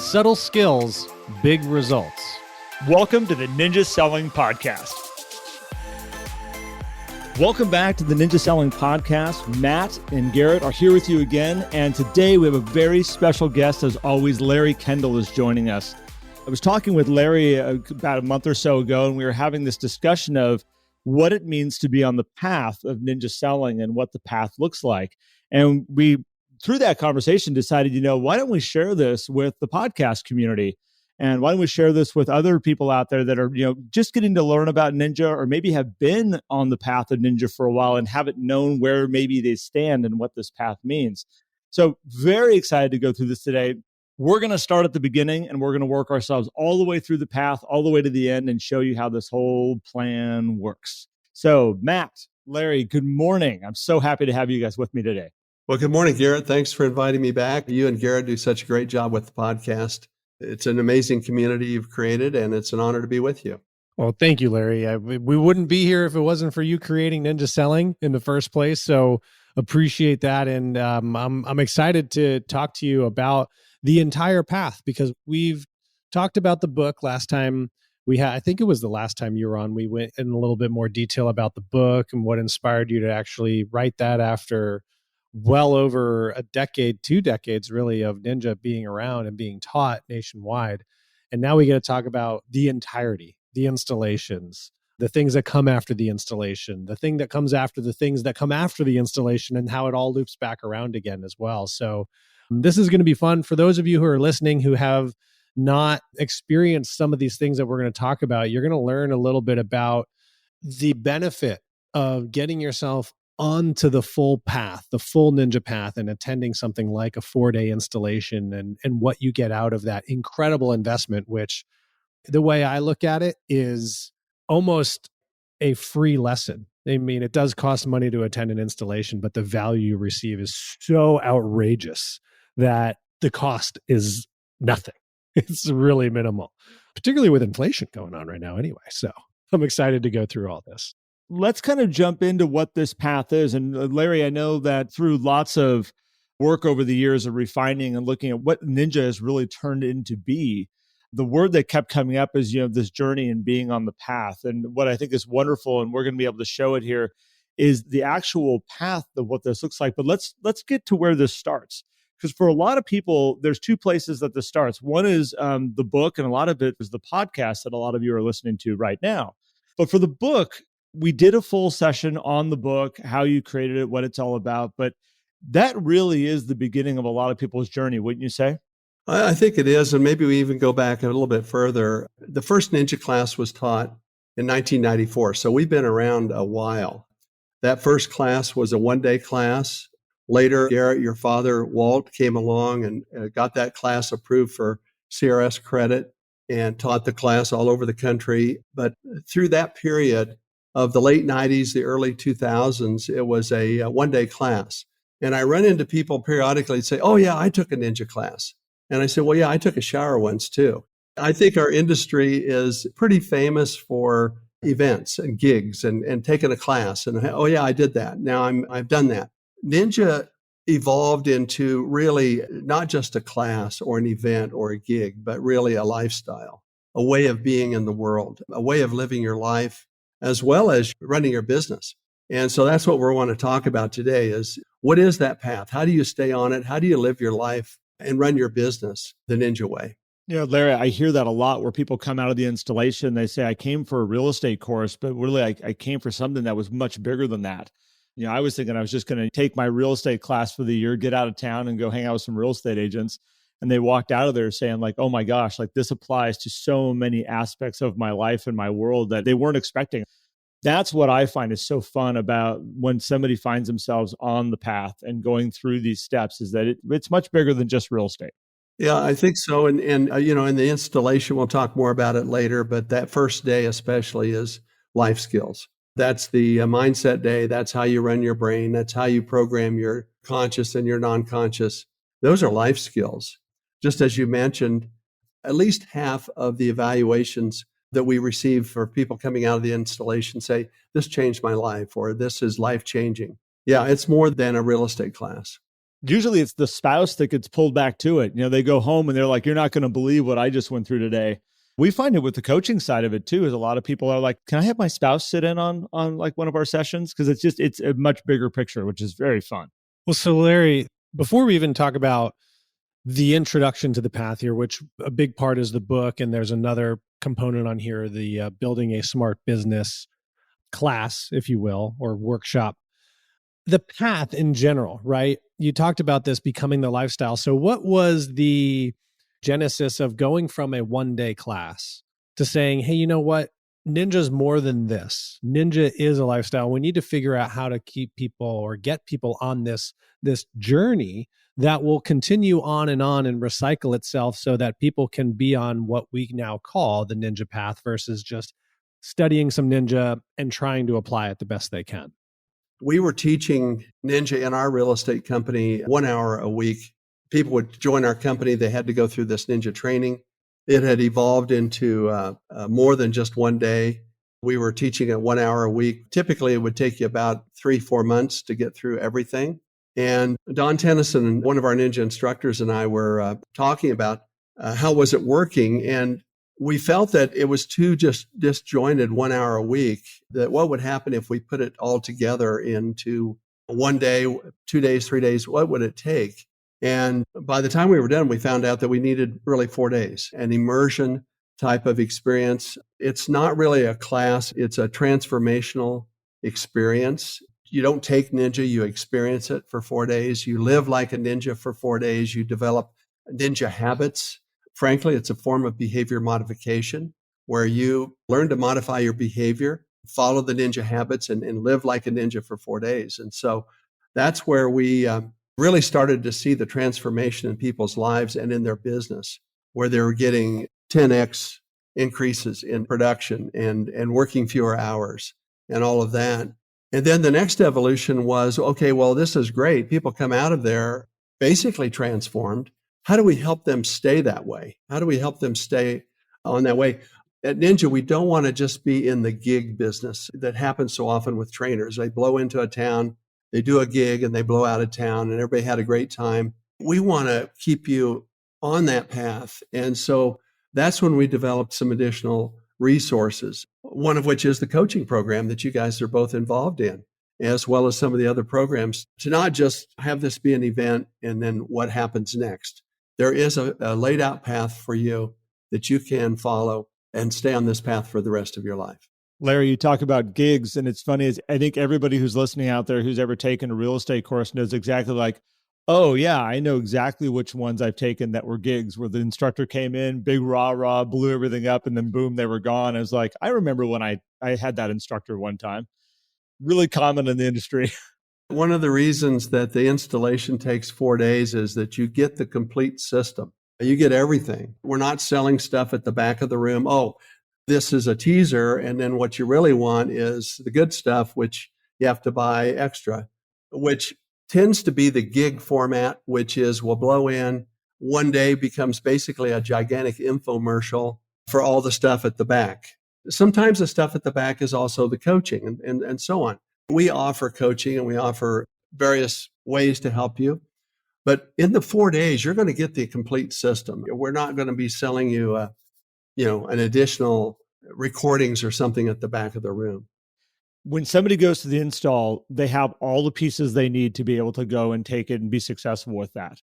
Subtle skills, big results. Welcome to the Ninja Selling Podcast. Welcome back to the Ninja Selling Podcast. Matt and Garrett are here with you again. And today we have a very special guest. As always, Larry Kendall is joining us. I was talking with Larry about a month or so ago, and we were having this discussion of what it means to be on the path of ninja selling and what the path looks like. And we, through that conversation, decided, why don't we share this with the podcast community? And why don't we share this with other people out there that are, just getting to learn about ninja, or maybe have been on the path of ninja for a while and haven't known where maybe they stand and what this path means. So very excited to go through this today. We're going to start at the beginning and we're going to work ourselves all the way through the path, all the way to the end, and show you how this whole plan works. So Matt, Larry, good morning. I'm so happy to have you guys with me today. Well, good morning, Garrett. Thanks for inviting me back. You and Garrett do such a great job with the podcast. It's an amazing community you've created, and it's an honor to be with you. Well, thank you, Larry. We wouldn't be here if it wasn't for you creating Ninja Selling in the first place. So appreciate that. And I'm excited to talk to you about the entire path, because we've talked about the book last time I think it was the last time you were on. We went in a little bit more detail about the book and what inspired you to actually write that after well over a decade, 2 decades really, of ninja being around and being taught nationwide. And now we get to talk about the entirety, the installations, the things that come after the installation, the thing that comes after the things that come after the installation, and how it all loops back around again as well. So this is going to be fun for those of you who are listening who have not experienced some of these things that we're going to talk about. You're going to learn a little bit about the benefit of getting yourself onto the full path, the full ninja path, and attending something like a 4-day installation, and what you get out of that incredible investment, which the way I look at it is almost a free lesson. I mean, it does cost money to attend an installation, but the value you receive is so outrageous that the cost is nothing. It's really minimal, particularly with inflation going on right now anyway. So I'm excited to go through all this. Let's kind of jump into what this path is. And Larry, I know that through lots of work over the years of refining and looking at what ninja has really turned into be, the word that kept coming up is, this journey and being on the path. And what I think is wonderful, and we're going to be able to show it here, is the actual path of what this looks like. But let's get to where this starts. Because for a lot of people, there's 2 places that this starts. One is the book, and a lot of it is the podcast that a lot of you are listening to right now. But for the book, we did a full session on the book, how you created it, what it's all about. But that really is the beginning of a lot of people's journey, wouldn't you say? I think it is. And maybe we even go back a little bit further. The first ninja class was taught in 1994. So we've been around a while. That first class was a 1-day class. Later, Garrett, your father, Walt, came along and got that class approved for CRS credit and taught the class all over the country. But through that period of the late 90s, the early 2000s, it was a 1-day class. And I run into people periodically say, "Oh yeah, I took a ninja class." And I said, "Well, yeah, I took a shower once too." I think our industry is pretty famous for events and gigs and taking a class. And, "Oh yeah, I did that. Now I've done that." Ninja evolved into really not just a class or an event or a gig, but really a lifestyle, a way of being in the world, a way of living your life, as well as running your business. And so that's what we want to talk about today is, what is that path? How do you stay on it? How do you live your life and run your business the ninja way? Larry, I hear that a lot where people come out of the installation, they say, "I came for a real estate course, but really I came for something that was much bigger than that." I was thinking I was just going to take my real estate class for the year, get out of town and go hang out with some real estate agents. And they walked out of there saying like, "Oh my gosh, like this applies to so many aspects of my life and my world that they weren't expecting." That's what I find is so fun about when somebody finds themselves on the path and going through these steps, is that it's much bigger than just real estate. Yeah, I think so. And in the installation, we'll talk more about it later, but that first day especially is life skills. That's the mindset day. That's how you run your brain. That's how you program your conscious and your non-conscious. Those are life skills. Just as you mentioned, at least half of the evaluations that we receive for people coming out of the installation say, "This changed my life," or "This is life-changing." Yeah, it's more than a real estate class. Usually it's the spouse that gets pulled back to it. They go home and they're like, you're not going to believe what I just went through today. We find it with the coaching side of it too, is a lot of people are like, can I have my spouse sit in on like one of our sessions? Because it's a much bigger picture, which is very fun. Well, so Larry, before we even talk about the introduction to the path here, which a big part is the book, and there's another component on here, the building a smart business class, if you will, or workshop. The path in general, right? You talked about this becoming the lifestyle. So what was the genesis of going from a one-day class to saying, hey, you know what? Ninja's more than this. Ninja is a lifestyle. We need to figure out how to keep people or get people on this journey that will continue on and recycle itself so that people can be on what we now call the ninja path versus just studying some ninja and trying to apply it the best they can. We were teaching ninja in our real estate company 1 hour a week. People would join our company. They had to go through this ninja training. It had evolved into more than just one day. We were teaching it 1 hour a week. Typically, it would take you about 3-4 months to get through everything. And Don Tennyson, one of our ninja instructors, and I were talking about how was it working. And we felt that it was too just disjointed 1 hour a week, that what would happen if we put it all together into 1 day, 2 days, 3 days, what would it take? And by the time we were done, we found out that we needed really 4 days, an immersion type of experience. It's not really a class. It's a transformational experience. You don't take ninja, you experience it for 4 days. You live like a ninja for 4 days. You develop ninja habits. Frankly, it's a form of behavior modification where you learn to modify your behavior, follow the ninja habits, and live like a ninja for 4 days. And so that's where we really started to see the transformation in people's lives and in their business, where they were getting 10x increases in production and working fewer hours and all of that. And then the next evolution was, okay, well, this is great. People come out of there basically transformed. How do we help them stay that way? How do we help them stay on that way? At Ninja, we don't want to just be in the gig business that happens so often with trainers. They blow into a town, they do a gig, and they blow out of town, and everybody had a great time. We want to keep you on that path. And so that's when we developed some additional resources, one of which is the coaching program that you guys are both involved in, as well as some of the other programs, to not just have this be an event and then what happens next. There is a laid out path for you that you can follow and stay on this path for the rest of your life. Larry, you talk about gigs, and it's funny, I think everybody who's listening out there who's ever taken a real estate course knows exactly like, oh yeah, I know exactly which ones I've taken that were gigs where the instructor came in, big rah, blew everything up, and then boom, they were gone. I was like, I remember when I had that instructor one time. Really common in the industry. One of the reasons that the installation takes 4 days is that you get the complete system. You get everything. We're not selling stuff at the back of the room. Oh, this is a teaser. And then what you really want is the good stuff, which you have to buy extra, which tends to be the gig format, which is we'll blow in. One day becomes basically a gigantic infomercial for all the stuff at the back. Sometimes the stuff at the back is also the coaching and so on. We offer coaching and we offer various ways to help you. But in the 4 days, you're going to get the complete system. We're not going to be selling you an additional recordings or something at the back of the room. When somebody goes to the install, they have all the pieces they need to be able to go and take it and be successful with that.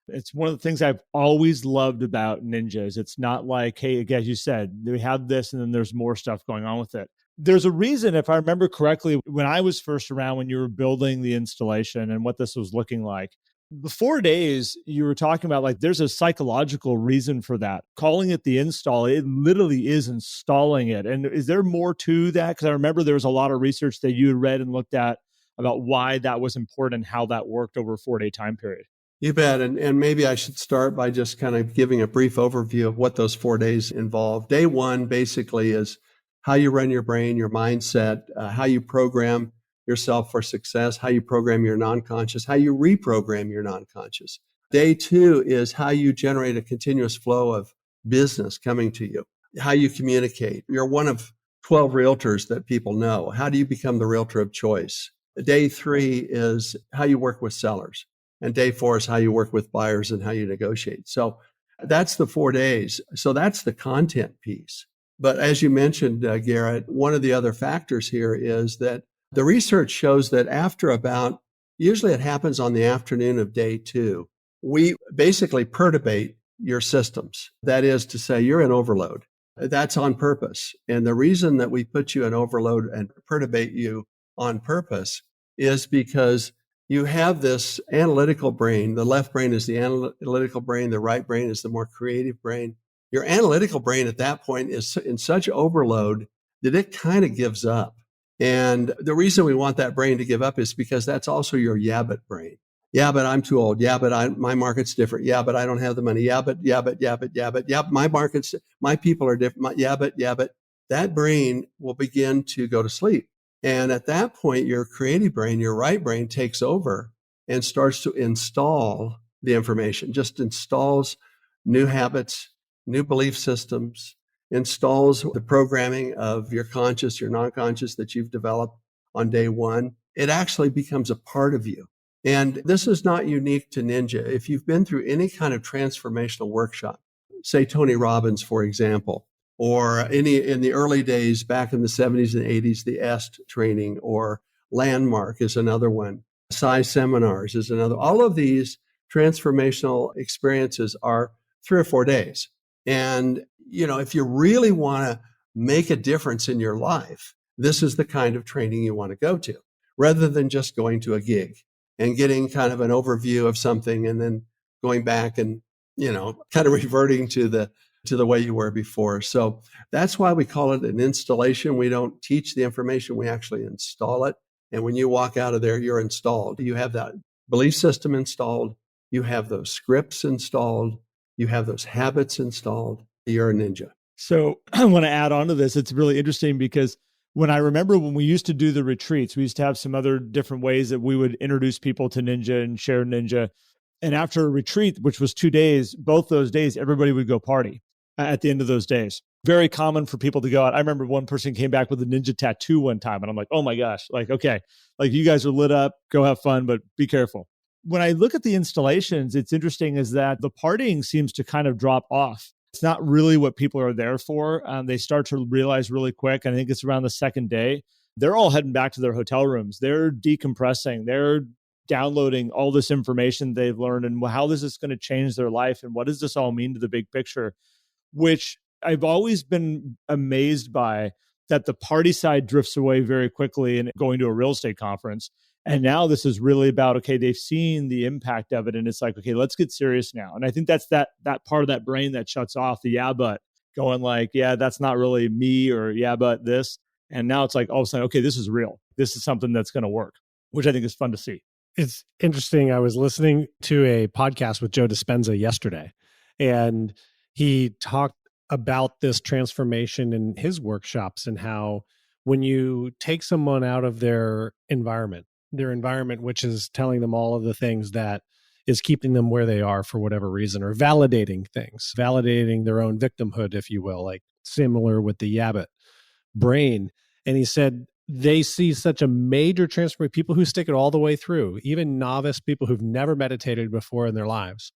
It's one of the things I've always loved about ninjas. It's not like, hey, as you said, we have this and then there's more stuff going on with it. There's a reason, if I remember correctly, when I was first around, when you were building the installation and what this was looking like, the 4 days you were talking about, like there's a psychological reason for that. Calling it the install, it literally is installing it. And is there more to that? Because I remember there was a lot of research that you had read and looked at about why that was important and how that worked over a 4-day time period. You bet. And maybe I should start by just kind of giving a brief overview of what those 4 days involve. Day one basically is how you run your brain, your mindset, how you program yourself for success, how you program your non-conscious, how you reprogram your non-conscious. Day two is how you generate a continuous flow of business coming to you, how you communicate. You're one of 12 realtors that people know. How do you become the realtor of choice? Day three is how you work with sellers. And day 4 is how you work with buyers and how you negotiate. So that's the 4 days. So that's the content piece. But as you mentioned, Garrett, one of the other factors here is that the research shows that usually it happens on the afternoon of day 2, we basically perturbate your systems. That is to say, you're in overload. That's on purpose. And the reason that we put you in overload and perturbate you on purpose is because you have this analytical brain. The left brain is the analytical brain. The right brain is the more creative brain. Your analytical brain at that point is in such overload that it kind of gives up. And the reason we want that brain to give up is because that's also your yeah, but brain. Yeah, but I'm too old. Yeah, but my market's different. Yeah, but I don't have the money. Yeah, but my people are different. Yeah, but that brain will begin to go to sleep. And at that point, your creative brain, your right brain takes over and starts to install the information, just installs new habits, new belief systems, installs the programming of your conscious, your non-conscious that you've developed on day 1. It actually becomes a part of you. And this is not unique to Ninja. If you've been through any kind of transformational workshop, say Tony Robbins, for example, or in the early days back in the 70s and 80s, the EST training, or Landmark is another one. Psi seminars is another. All of these transformational experiences are 3 or 4 days. And, if you really want to make a difference in your life, this is the kind of training you want to go to, rather than just going to a gig and getting kind of an overview of something and then going back and, kind of reverting to the way you were before. So that's why we call it an installation. We don't teach the information, we actually install it. And when you walk out of there, you're installed. You have that belief system installed. You have those scripts installed. You have those habits installed. You're a ninja. So I want to add on to this. It's really interesting because when we used to do the retreats, we used to have some other different ways that we would introduce people to Ninja and share Ninja. And after a retreat, which was 2 days, both those days, everybody would go party at the end of those days. Very common for people to go out. I remember one person came back with a ninja tattoo one time, and I'm like, oh my gosh, okay, you guys are lit up, go have fun, but be careful. When I look at the installations, it's interesting is that the partying seems to kind of drop off. It's not really what people are there for. They start to realize really quick. I think it's around the second day, they're all heading back to their hotel rooms. They're decompressing. They're downloading all this information they've learned and how this is going to change their life and what does this all mean to the big picture, which I've always been amazed by, that the party side drifts away very quickly and going to a real estate conference. And now this is really about, okay, they've seen the impact of it. And it's like, okay, let's get serious now. And I think that's that part of that brain that shuts off the yeah, but going like, yeah, that's not really me, or yeah, but this. And now it's like all of a sudden, okay, this is real. This is something that's going to work, which I think is fun to see. It's interesting. I was listening to a podcast with Joe Dispenza yesterday, and he talked about this transformation in his workshops and how when you take someone out of their environment, which is telling them all of the things that is keeping them where they are for whatever reason, or validating things, validating their own victimhood, if you will, like similar with the Yabbit brain. And he said they see such a major transformation, people who stick it all the way through, even novice people who've never meditated before in their lives,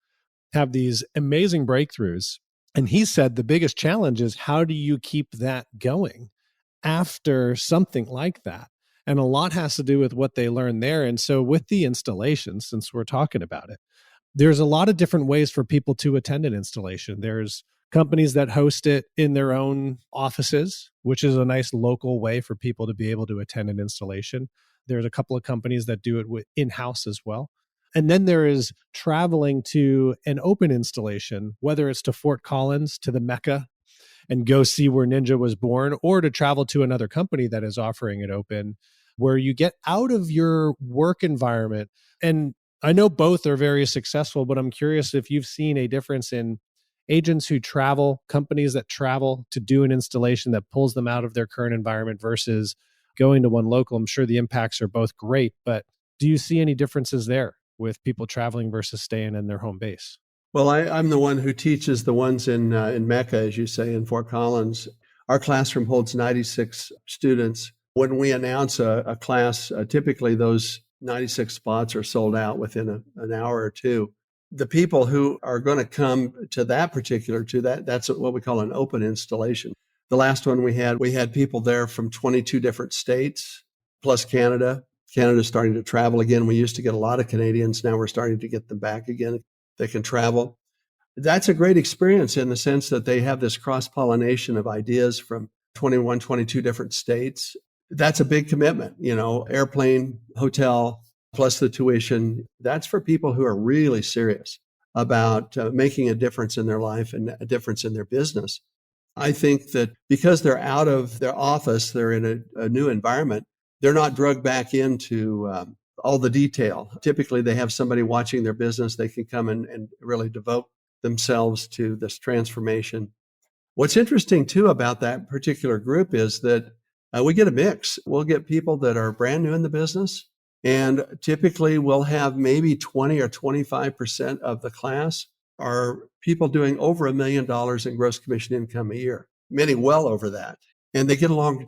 have these amazing breakthroughs. And he said the biggest challenge is, how do you keep that going after something like that? And a lot has to do with what they learn there. And so with the installation, since we're talking about it, there's a lot of different ways for people to attend an installation. There's companies that host it in their own offices, which is a nice local way for people to be able to attend an installation. There's a couple of companies that do it in-house as well. And then there is traveling to an open installation, whether it's to Fort Collins, to the Mecca, and go see where Ninja was born, or to travel to another company that is offering it open, where you get out of your work environment. And I know both are very successful, but I'm curious if you've seen a difference in agents who travel, companies that travel to do an installation that pulls them out of their current environment versus going to one local. I'm sure the impacts are both great, but do you see any differences there with people traveling versus staying in their home base? Well, I'm the one who teaches the ones in Mecca, as you say, in Fort Collins. Our classroom holds 96 students. When we announce a class, typically those 96 spots are sold out within an hour or two. The people who are going to come to that's what we call an open installation. The last one we had people there from 22 different states, plus Canada. Canada's starting to travel again. We used to get a lot of Canadians. Now we're starting to get them back again. They can travel. That's a great experience in the sense that they have this cross-pollination of ideas from 21, 22 different states. That's a big commitment, airplane, hotel, plus the tuition. That's for people who are really serious about making a difference in their life and a difference in their business. I think that because they're out of their office, they're in a new environment, they're not drugged back into all the detail. Typically, they have somebody watching their business. They can come and really devote themselves to this transformation. What's interesting, too, about that particular group is that we get a mix. We'll get people that are brand new in the business, and typically we'll have maybe 20 or 25% of the class are people doing over $1 million in gross commission income a year, many well over that. And they get along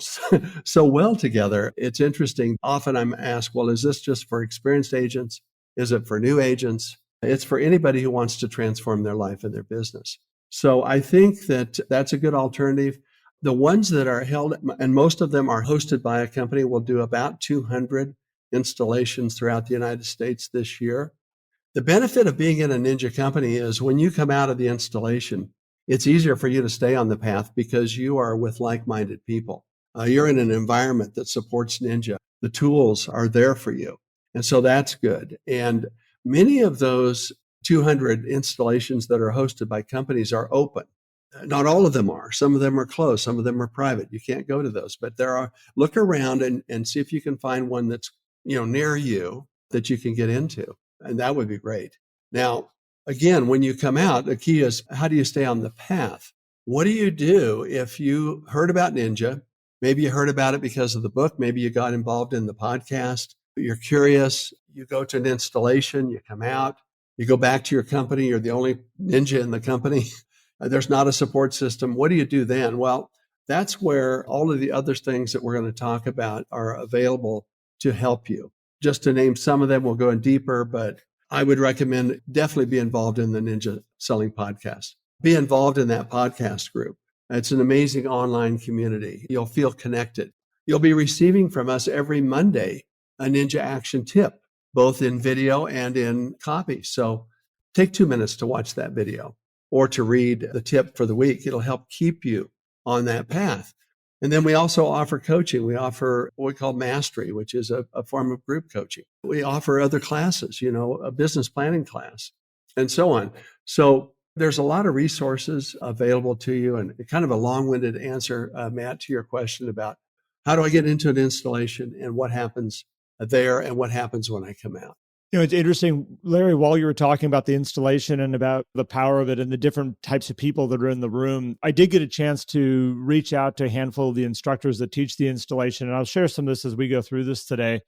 so well together. It's interesting. Often I'm asked, well, is this just for experienced agents? Is it for new agents? It's for anybody who wants to transform their life and their business. So I think that that's a good alternative. The ones that are held, and most of them are hosted by a company, will do about 200 installations throughout the United States this year. The benefit of being in a Ninja company is when you come out of the installation, it's easier for you to stay on the path because you are with like-minded people. You're in an environment that supports Ninja. The tools are there for you. And so that's good. And many of those 200 installations that are hosted by companies are open. Not all of them are. Some of them are closed. Some of them are private. You can't go to those. But there are. Look around and see if you can find one that's near you that you can get into. And that would be great. Now, again, when you come out, the key is how do you stay on the path? What do you do if you heard about Ninja? Maybe you heard about it because of the book. Maybe you got involved in the podcast. You're curious. You go to an installation. You come out. You go back to your company. You're the only Ninja in the company. There's not a support system. What do you do then? Well, that's where all of the other things that we're going to talk about are available to help you. Just to name some of them, we'll go in deeper, but I would recommend definitely be involved in the Ninja Selling Podcast. Be involved in that podcast group. It's an amazing online community. You'll feel connected. You'll be receiving from us every Monday a Ninja Action tip, both in video and in copy. So take 2 minutes to watch that video or to read the tip for the week. It'll help keep you on that path. And then we also offer coaching. We offer what we call mastery, which is a form of group coaching. We offer other classes, a business planning class and so on. So there's a lot of resources available to you, and kind of a long-winded answer, Matt, to your question about how do I get into an installation and what happens there and what happens when I come out. It's interesting, Larry, while you were talking about the installation and about the power of it and the different types of people that are in the room, I did get a chance to reach out to a handful of the instructors that teach the installation. And I'll share some of this as we go through this today.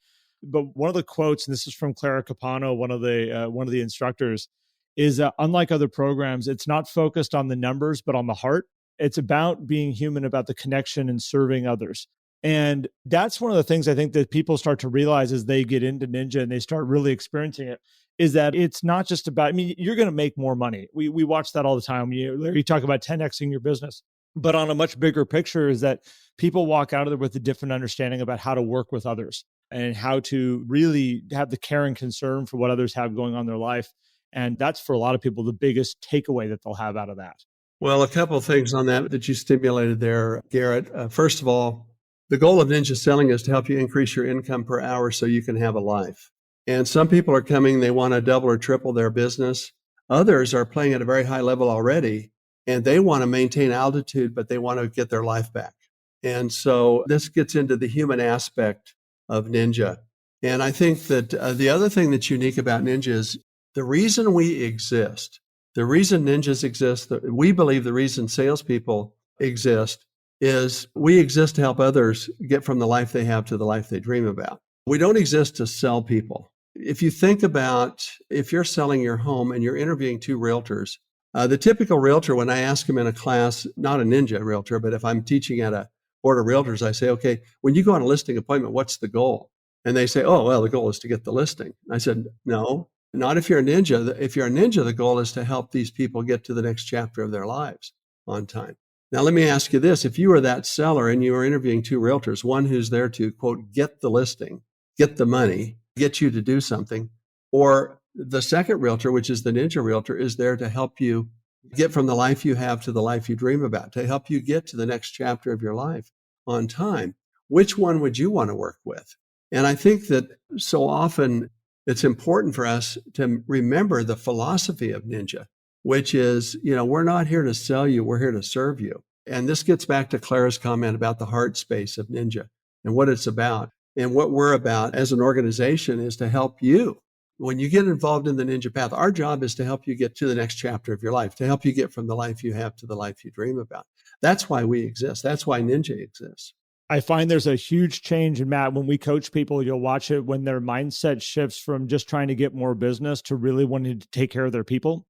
But one of the quotes, and this is from Clara Capano, one of the instructors, is unlike other programs, it's not focused on the numbers, but on the heart. It's about being human, about the connection and serving others. And that's one of the things I think that people start to realize as they get into Ninja and they start really experiencing it, is that it's not just about, you're going to make more money. We watch that all the time. You talk about 10Xing your business, but on a much bigger picture is that people walk out of there with a different understanding about how to work with others and how to really have the care and concern for what others have going on in their life. And that's for a lot of people, the biggest takeaway that they'll have out of that. Well, a couple of things on that you stimulated there, Garrett. First of all, the goal of Ninja Selling is to help you increase your income per hour so you can have a life. And some people are coming, they want to double or triple their business. Others are playing at a very high level already, and they want to maintain altitude, but they want to get their life back. And so this gets into the human aspect of Ninja. And I think that the other thing that's unique about Ninja is the reason we exist, the reason ninjas exist, we believe the reason salespeople exist is we exist to help others get from the life they have to the life they dream about. We don't exist to sell people. If you think about if you're selling your home and you're interviewing two realtors, the typical realtor, when I ask them in a class, not a Ninja realtor, but if I'm teaching at a board of realtors, I say, okay, when you go on a listing appointment, what's the goal? And they say, oh, well, the goal is to get the listing. I said, no, not if you're a ninja. If you're a ninja, the goal is to help these people get to the next chapter of their lives on time. Now, let me ask you this. If you were that seller and you were interviewing two realtors, one who's there to, quote, get the listing, get the money, get you to do something, or the second realtor, which is the ninja realtor, is there to help you get from the life you have to the life you dream about, to help you get to the next chapter of your life on time, which one would you want to work with? And I think that so often it's important for us to remember the philosophy of Ninja, which is, we're not here to sell you, we're here to serve you. And this gets back to Clara's comment about the heart space of Ninja and what it's about. And what we're about as an organization is to help you. When you get involved in the Ninja Path, our job is to help you get to the next chapter of your life, to help you get from the life you have to the life you dream about. That's why we exist. That's why Ninja exists. I find there's a huge change in Matt. When we coach people, you'll watch it when their mindset shifts from just trying to get more business to really wanting to take care of their people.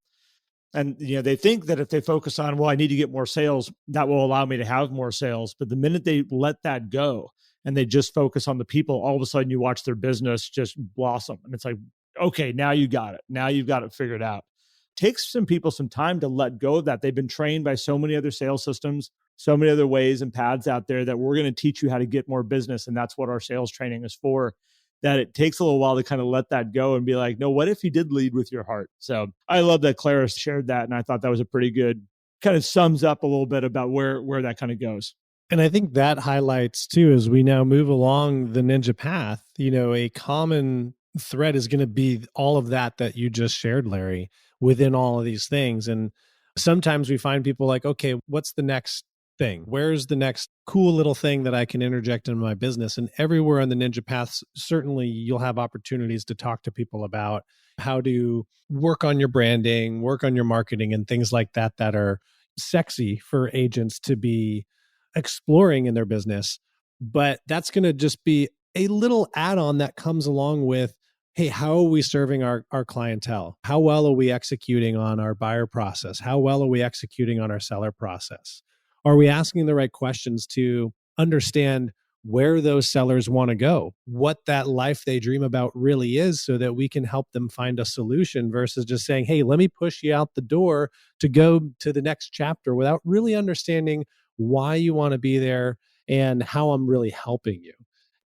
And, they think that if they focus on, well, I need to get more sales, that will allow me to have more sales. But the minute they let that go and they just focus on the people, all of a sudden you watch their business just blossom. And it's like, okay, now you got it. Now you've got it figured out. Takes some people some time to let go of that. They've been trained by so many other sales systems, so many other ways and paths out there that we're going to teach you how to get more business. And that's what our sales training is for, that it takes a little while to kind of let that go and be like, no, what if you did lead with your heart? So I love that Clara shared that. And I thought that was a pretty good, kind of sums up a little bit about where that kind of goes. And I think that highlights too, as we now move along the Ninja Path, a common thread is going to be all of that you just shared, Larry, within all of these things. And sometimes we find people like, okay, what's the next thing? Where's the next cool little thing that I can interject in my business? And everywhere on the Ninja Path, certainly you'll have opportunities to talk to people about how to work on your branding, work on your marketing, and things like that are sexy for agents to be exploring in their business. But that's going to just be a little add-on that comes along with, hey, how are we serving our clientele? How well are we executing on our buyer process? How well are we executing on our seller process? Are we asking the right questions to understand where those sellers want to go, what that life they dream about really is, so that we can help them find a solution versus just saying, hey, let me push you out the door to go to the next chapter without really understanding why you want to be there and how I'm really helping you.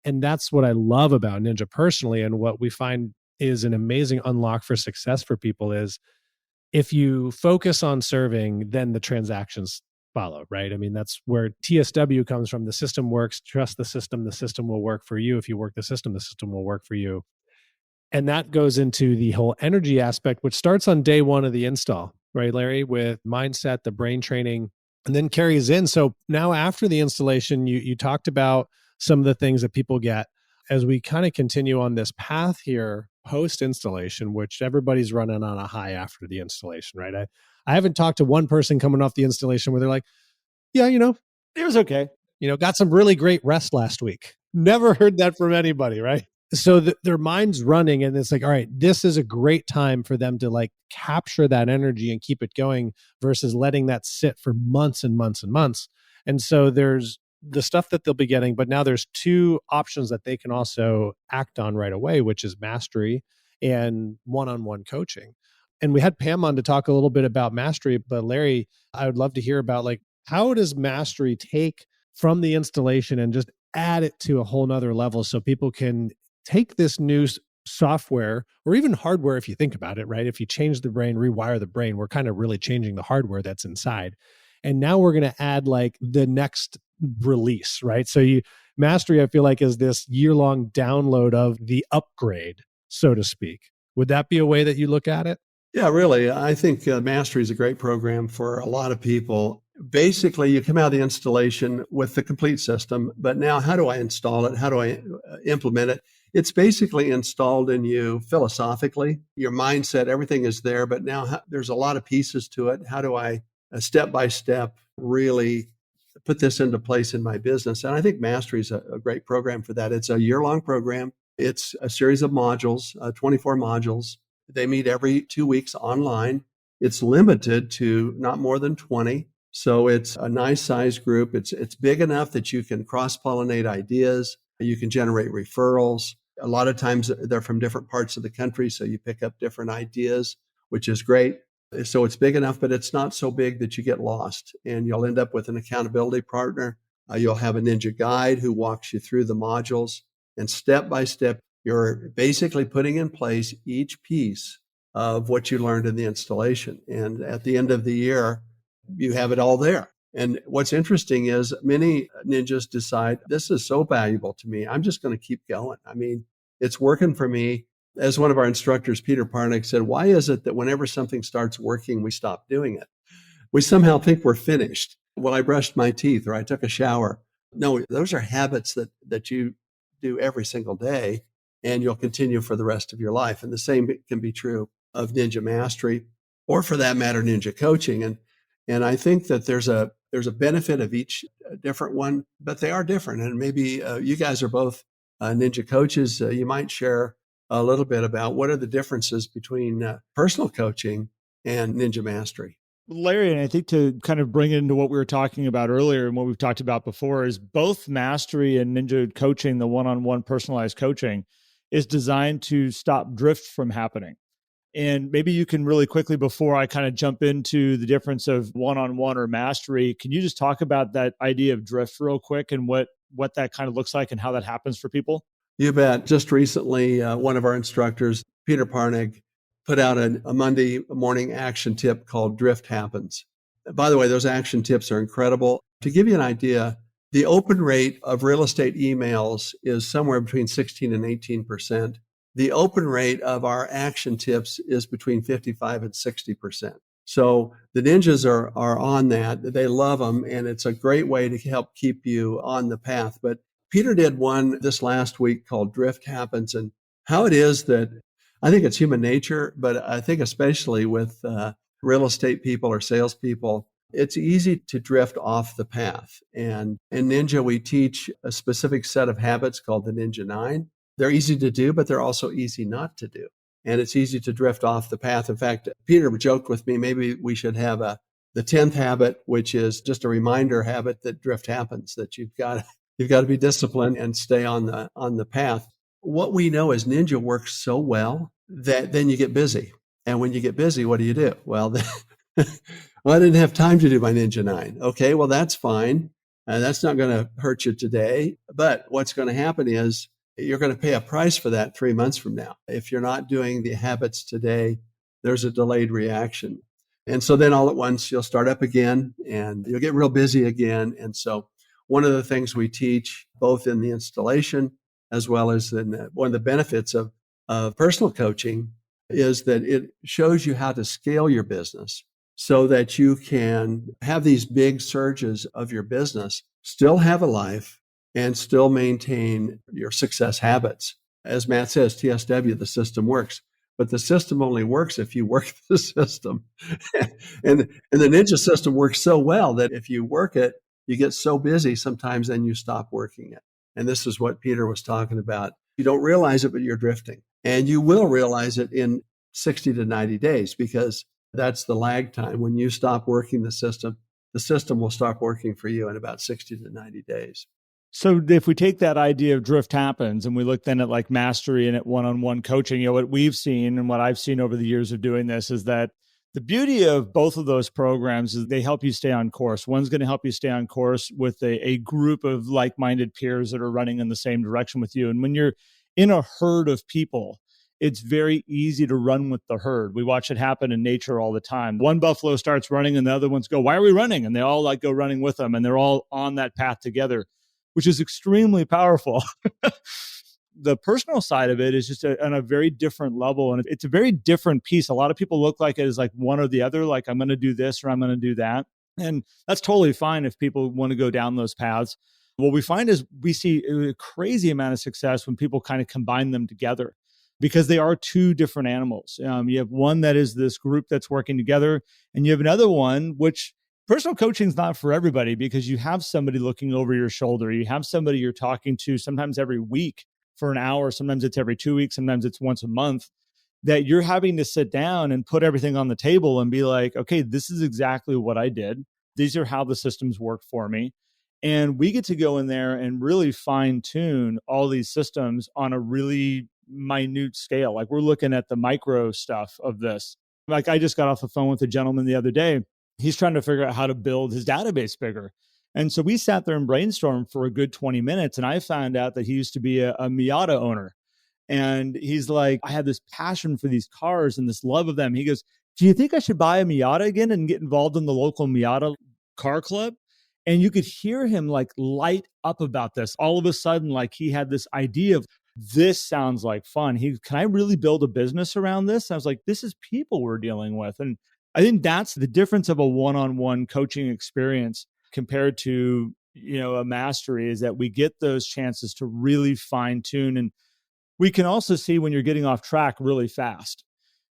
And that's what I love about Ninja personally. And what we find is an amazing unlock for success for people is if you focus on serving, then the transactions follow, right? I mean, that's where TSW comes from. The system works, trust the system will work for you. If you work the system will work for you. And that goes into the whole energy aspect, which starts on day one of the install, right, Larry, with mindset, the brain training, and then carries in. So now after the installation, you talked about some of the things that people get as we kind of continue on this path here post installation, which everybody's running on a high after the installation, right? I haven't talked to one person coming off the installation where they're like, yeah, It was okay. Got some really great rest last week. Never heard that from anybody, right? So their mind's running and it's like, all right, this is a great time for them to like capture that energy and keep it going versus letting that sit for months and months and months. And so there's the stuff that they'll be getting, but now there's two options that they can also act on right away, which is mastery and one-on-one coaching. And we had Pam on to talk a little bit about mastery, but Larry, I would love to hear about like, how does mastery take from the installation and just add it to a whole nother level so people can take this new software or even hardware, if you think about it, right? If you change the brain, rewire the brain, we're kind of really changing the hardware that's inside. And now we're going to add like the next release, right? So mastery, I feel like, is this year-long download of the upgrade, so to speak. Would that be a way that you look at it? Yeah, really. I think Mastery is a great program for a lot of people. Basically, you come out of the installation with the complete system, but now how do I install it? How do I implement it? It's basically installed in you philosophically. Your mindset, everything is there, but now there's a lot of pieces to it. How do I, step by step, really put this into place in my business? And I think Mastery is a great program for that. It's a year-long program. It's a series of modules, 24 modules. They meet every 2 weeks online. It's limited to not more than 20. So it's a nice size group. It's big enough that you can cross-pollinate ideas. You can generate referrals. A lot of times they're from different parts of the country, so you pick up different ideas, which is great. So it's big enough, but it's not so big that you get lost. And you'll end up with an accountability partner. You'll have a ninja guide who walks you through the modules. And step by step, you're basically putting in place each piece of what you learned in the installation. And at the end of the year, you have it all there. And what's interesting is many ninjas decide, this is so valuable to me, I'm just going to keep going. I mean, it's working for me. As one of our instructors, Peter Parnick, said, why is it that whenever something starts working, we stop doing it? We somehow think we're finished. Well, I brushed my teeth or I took a shower. No, those are habits that you do every single day, and you'll continue for the rest of your life. And the same can be true of ninja mastery, or for that matter, ninja coaching. And I think that there's a benefit of each different one, but they are different. And maybe you guys are both ninja coaches. You might share a little bit about what are the differences between personal coaching and ninja mastery. Larry, and I think to kind of bring it into what we were talking about earlier and what we've talked about before is both mastery and ninja coaching, the one-on-one personalized coaching, is designed to stop drift from happening. And maybe you can really quickly, before I kind of jump into the difference of one-on-one or mastery, can you just talk about that idea of drift real quick and what that kind of looks like and how that happens for people? You bet. Just recently, one of our instructors, Peter Parnick, put out a Monday morning action tip called Drift Happens. By the way, those action tips are incredible. To give you an idea, the open rate of real estate emails is somewhere between 16 and 18%. The open rate of our action tips is between 55 and 60%. So the ninjas are on that. They love them, and it's a great way to help keep you on the path. But Peter did one this last week called Drift Happens, and how it is that I think it's human nature, but I think especially with real estate people or salespeople, it's easy to drift off the path. And in Ninja, we teach a specific set of habits called the Ninja 9. They're easy to do, but they're also easy not to do. And it's easy to drift off the path. In fact, Peter joked with me, maybe we should have the 10th habit, which is just a reminder habit that drift happens, that you've got to be disciplined and stay on the path. What we know is Ninja works so well that then you get busy. And when you get busy, what do? Well, I didn't have time to do my Ninja 9. Okay, well, that's fine. That's not going to hurt you today. But what's going to happen is you're going to pay a price for that 3 months from now. If you're not doing the habits today, there's a delayed reaction. And so then all at once, you'll start up again and you'll get real busy again. And so one of the things we teach both in the installation as well as in one of the benefits of personal coaching is that it shows you how to scale your business so that you can have these big surges of your business, still have a life, and still maintain your success habits. As Matt says, TSW, the system works. But the system only works if you work the system. and the Ninja system works so well that if you work it, you get so busy sometimes then you stop working it. And this is what Peter was talking about. You don't realize it, but you're drifting. And you will realize it in 60 to 90 days because that's the lag time. When you stop working the system will stop working for you in about 60 to 90 days. So if we take that idea of drift happens and we look then at like mastery and at one-on-one coaching, what we've seen and what I've seen over the years of doing this is that the beauty of both of those programs is they help you stay on course. One's going to help you stay on course with a group of like-minded peers that are running in the same direction with you. And when you're in a herd of people, it's very easy to run with the herd. We watch it happen in nature all the time. One buffalo starts running and the other ones go, why are we running? And they all like go running with them and they're all on that path together, which is extremely powerful. The personal side of it is just on a very different level. And it's a very different piece. A lot of people look like it is like one or the other, like I'm going to do this or I'm going to do that. And that's totally fine if people want to go down those paths. What we find is we see a crazy amount of success when people kind of combine them together because they are two different animals. You have one that is this group that's working together, and you have another one, which personal coaching is not for everybody because you have somebody looking over your shoulder. You have somebody you're talking to sometimes every week for an hour. Sometimes it's every 2 weeks. Sometimes it's once a month that you're having to sit down and put everything on the table and be like, okay, this is exactly what I did. These are how the systems work for me. And we get to go in there and really fine tune all these systems on a really minute scale. Like we're looking at the micro stuff of this. Like I just got off the phone with a gentleman the other day. He's trying to figure out how to build his database bigger. And so we sat there and brainstormed for a good 20 minutes. And I found out that he used to be a Miata owner. And he's like, I have this passion for these cars and this love of them. He goes, do you think I should buy a Miata again and get involved in the local Miata car club? And you could hear him like light up about this. All of a sudden, like he had this idea of, this sounds like fun. Can I really build a business around this? And I was like, this is people we're dealing with. And I think that's the difference of a one-on-one coaching experience compared to, a mastery, is that we get those chances to really fine tune. And we can also see when you're getting off track really fast.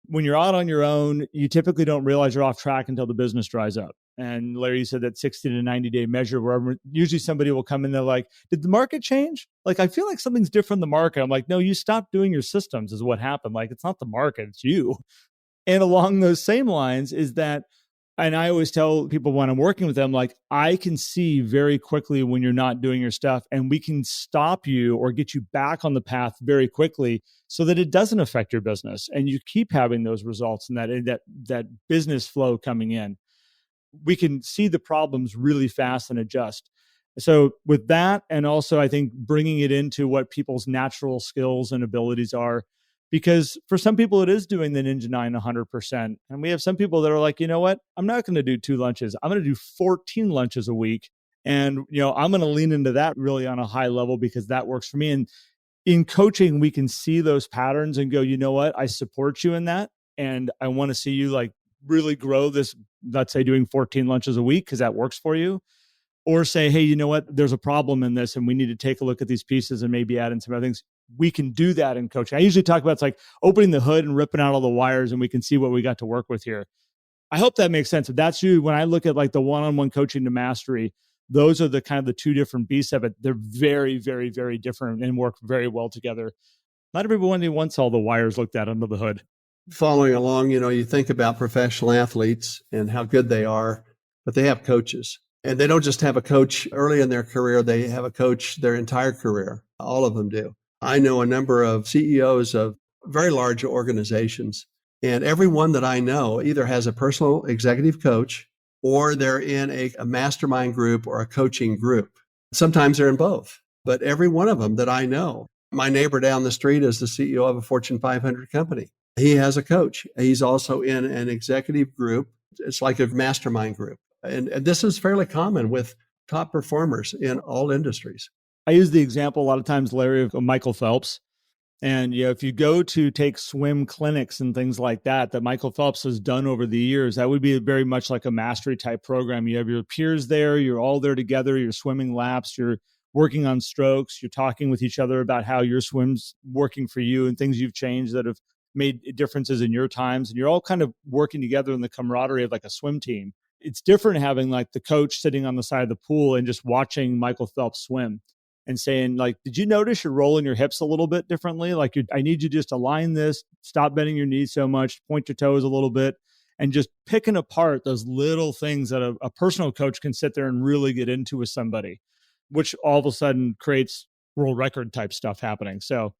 When you're out on your own, you typically don't realize you're off track until the business dries up. And Larry, you said that 60 to 90 day measure where usually somebody will come in, they're like, did the market change? Like, I feel like something's different in the market. I'm like, no, you stopped doing your systems is what happened. Like, it's not the market, it's you. And along those same lines is that, and I always tell people when I'm working with them, like, I can see very quickly when you're not doing your stuff, and we can stop you or get you back on the path very quickly so that it doesn't affect your business and you keep having those results and that business flow coming in. We can see the problems really fast and adjust. So with that, and also I think bringing it into what people's natural skills and abilities are, because for some people it is doing the Ninja 9 100%. And we have some people that are like, you know what, I'm not going to do 2 lunches. I'm going to do 14 lunches a week. And, I'm going to lean into that really on a high level because that works for me. And in coaching, we can see those patterns and go, you know what, I support you in that. And I want to see you like really grow this, let's say doing 14 lunches a week because that works for you. Or say, hey, you know what, there's a problem in this and we need to take a look at these pieces and maybe add in some other things. We can do that in coaching. I usually talk about it's like opening the hood and ripping out all the wires and we can see what we got to work with here. I hope that makes sense. If that's you, when I look at like the one-on-one coaching to mastery, those are the kind of the 2 different beasts of it. They're very, very, very different and work very well together. Not everybody wants all the wires looked at under the hood. Following along, you think about professional athletes and how good they are, but they have coaches. And they don't just have a coach early in their career, they have a coach their entire career. All of them do. I know a number of CEOs of very large organizations, and everyone that I know either has a personal executive coach or they're in a mastermind group or a coaching group. Sometimes they're in both, but every one of them that I know. My neighbor down the street is the CEO of a Fortune 500 company. He has a coach. He's also in an executive group. It's like a mastermind group. And this is fairly common with top performers in all industries. I use the example a lot of times, Larry, of Michael Phelps. And if you go to take swim clinics and things like that Michael Phelps has done over the years, that would be very much like a mastery type program. You have your peers there, you're all there together, you're swimming laps, you're working on strokes, you're talking with each other about how your swim's working for you and things you've changed that have made differences in your times. And you're all kind of working together in the camaraderie of like a swim team. It's different having like the coach sitting on the side of the pool and just watching Michael Phelps swim and saying like, did you notice you're rolling your hips a little bit differently? Like I need you just align this, stop bending your knees so much, point your toes a little bit, and just picking apart those little things that a personal coach can sit there and really get into with somebody, which all of a sudden creates world record type stuff happening. So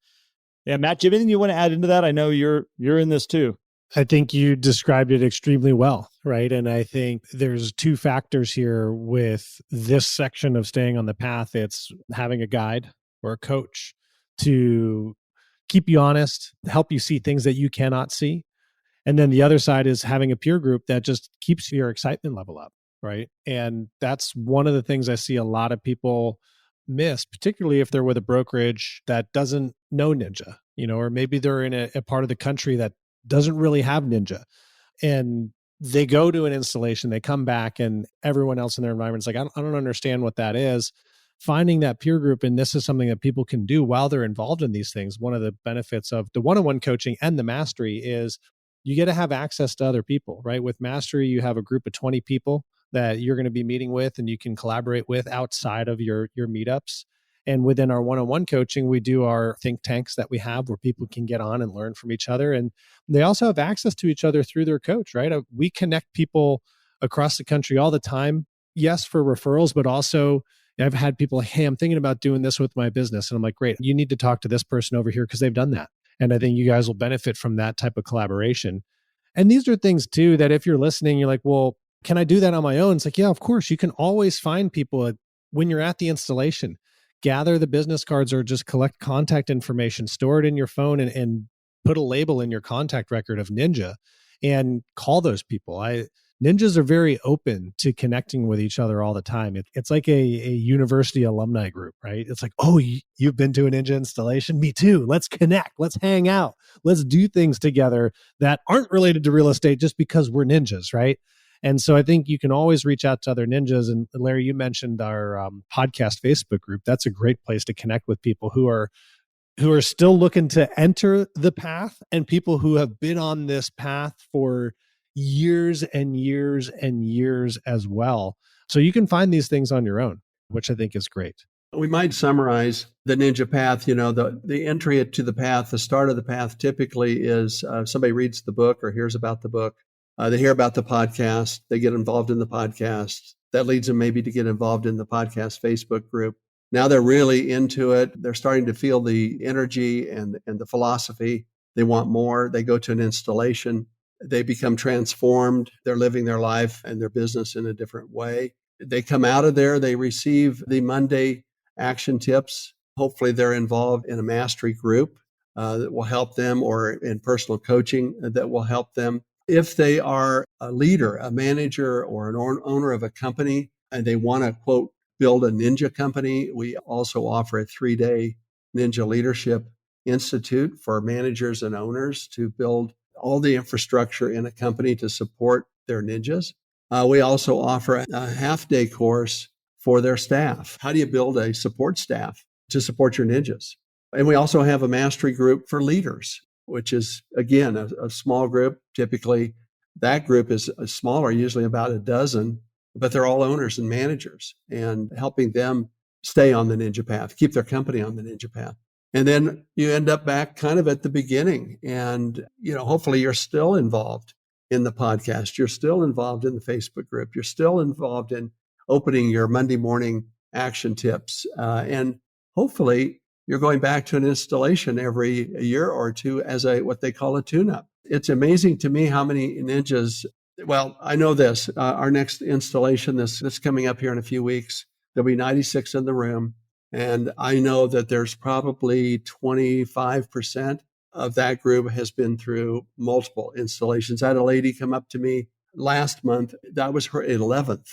yeah, Matt, do you have anything you want to add into that? I know you're in this too. I think you described it extremely well, right? And I think there's 2 factors here with this section of staying on the path. It's having a guide or a coach to keep you honest, help you see things that you cannot see. And then the other side is having a peer group that just keeps your excitement level up, right? And that's one of the things I see a lot of people miss, particularly if they're with a brokerage that doesn't know Ninja, or maybe they're in a part of the country that doesn't really have Ninja. And they go to an installation, they come back, and everyone else in their environment is like, I don't understand what that is. Finding that peer group, and this is something that people can do while they're involved in these things. One of the benefits of the one-on-one coaching and the mastery is you get to have access to other people, right? With mastery, you have a group of 20 people that you're going to be meeting with and you can collaborate with outside of your meetups. And within our one-on-one coaching, we do our think tanks that we have where people can get on and learn from each other. And they also have access to each other through their coach, right? We connect people across the country all the time. Yes, for referrals, but also I've had people, hey, I'm thinking about doing this with my business. And I'm like, great, you need to talk to this person over here because they've done that. And I think you guys will benefit from that type of collaboration. And these are things too that if you're listening, you're like, well, can I do that on my own? It's like, yeah, of course. You can always find people when you're at the installation. Gather the business cards or just collect contact information, store it in your phone and put a label in your contact record of Ninja and call those people. Ninjas are very open to connecting with each other all the time. It's like a university alumni group, right? It's like, oh, you've been to a Ninja installation? Me too. Let's connect. Let's hang out. Let's do things together that aren't related to real estate just because we're ninjas, right? And so I think you can always reach out to other ninjas. And Larry, you mentioned our podcast Facebook group. That's a great place to connect with people who are still looking to enter the path and people who have been on this path for years and years and years as well. So you can find these things on your own, which I think is great. We might summarize the Ninja Path. The entry to the path, the start of the path typically is somebody reads the book or hears about the book. They hear about the podcast. They get involved in the podcast. That leads them maybe to get involved in the podcast Facebook group. Now they're really into it. They're starting to feel the energy and the philosophy. They want more. They go to an installation. They become transformed. They're living their life and their business in a different way. They come out of there. They receive the Monday action tips. Hopefully they're involved in a mastery group that will help them, or in personal coaching that will help them. If they are a leader, a manager, or an owner of a company, and they want to, quote, build a ninja company, we also offer a 3-day Ninja Leadership Institute for managers and owners to build all the infrastructure in a company to support their ninjas. We also offer a half-day course for their staff. How do you build a support staff to support your ninjas? And we also have a mastery group for leaders, which is, again, a small group. Typically, that group is smaller, usually about a dozen, but they're all owners and managers, and helping them stay on the Ninja Path, keep their company on the Ninja Path. And then you end up back kind of at the beginning. And, hopefully you're still involved in the podcast. You're still involved in the Facebook group. You're still involved in opening your Monday morning action tips. And hopefully you're going back to an installation every year or two as what they call a tune-up. It's amazing to me how many ninjas. Well, I know this, our next installation, this coming up here in a few weeks, there'll be 96 in the room. And I know that there's probably 25% of that group has been through multiple installations. I had a lady come up to me last month. That was her 11th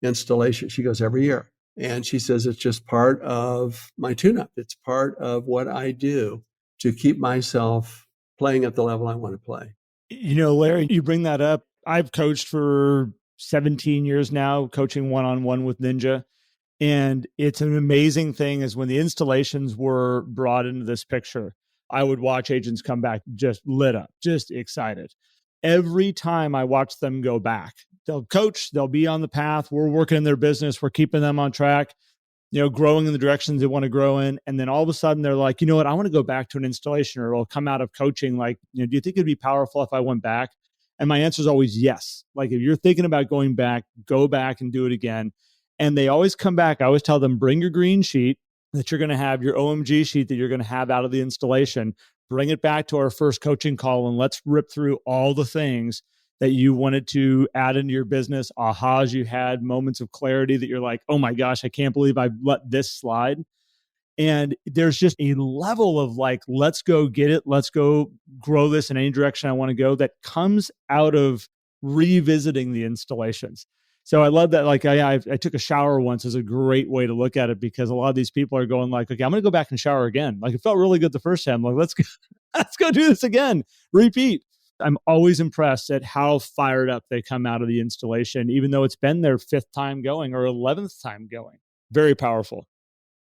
installation. She goes every year. And she says, it's just part of my tune-up. It's part of what I do to keep myself playing at the level I want to play. Larry, you bring that up. I've coached for 17 years now, coaching one-on-one with Ninja. And it's an amazing thing is when the installations were brought into this picture, I would watch agents come back just lit up, just excited. Every time I watch them go back, they'll coach, they'll be on the path. We're working in their business. We're keeping them on track, growing in the directions they want to grow in. And then all of a sudden they're like, you know what, I want to go back to an installation, or I'll come out of coaching. Like, do you think it'd be powerful if I went back? And my answer is always yes. Like, if you're thinking about going back, go back and do it again. And they always come back. I always tell them, bring your green sheet that you're going to have, your OMG sheet that you're going to have out of the installation. Bring it back to our first coaching call and let's rip through all the things that you wanted to add into your business, ahas you had, moments of clarity that you're like, oh my gosh, I can't believe I let this slide. And there's just a level of like, let's go get it. Let's go grow this in any direction I want to go that comes out of revisiting the installations. So I love that. Like I took a shower once is a great way to look at it, because a lot of these people are going like, okay, I'm going to go back and shower again. Like, it felt really good the first time. Like, let's go do this again. Repeat. I'm always impressed at how fired up they come out of the installation, even though it's been their 5th time going or 11th time going. Very powerful.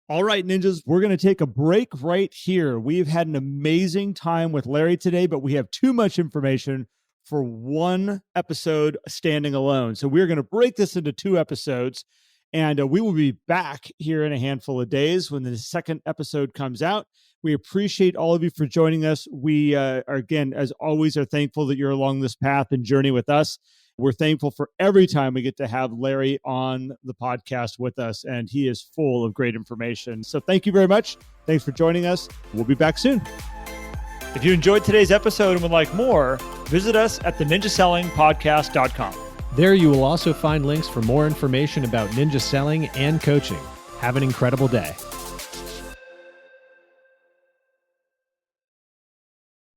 All right, ninjas, we're going to take a break right here. We've had an amazing time with Larry today, but we have too much information for one episode standing alone. So we're going to break this into 2 episodes, and we will be back here in a handful of days when the second episode comes out. We appreciate all of you for joining us. We are, again, as always, are thankful that you're along this path and journey with us. We're thankful for every time we get to have Larry on the podcast with us, and he is full of great information. So thank you very much. Thanks for joining us. We'll be back soon. If you enjoyed today's episode and would like more, visit us at theninjasellingpodcast.com. There you will also find links for more information about ninja selling and coaching. Have an incredible day.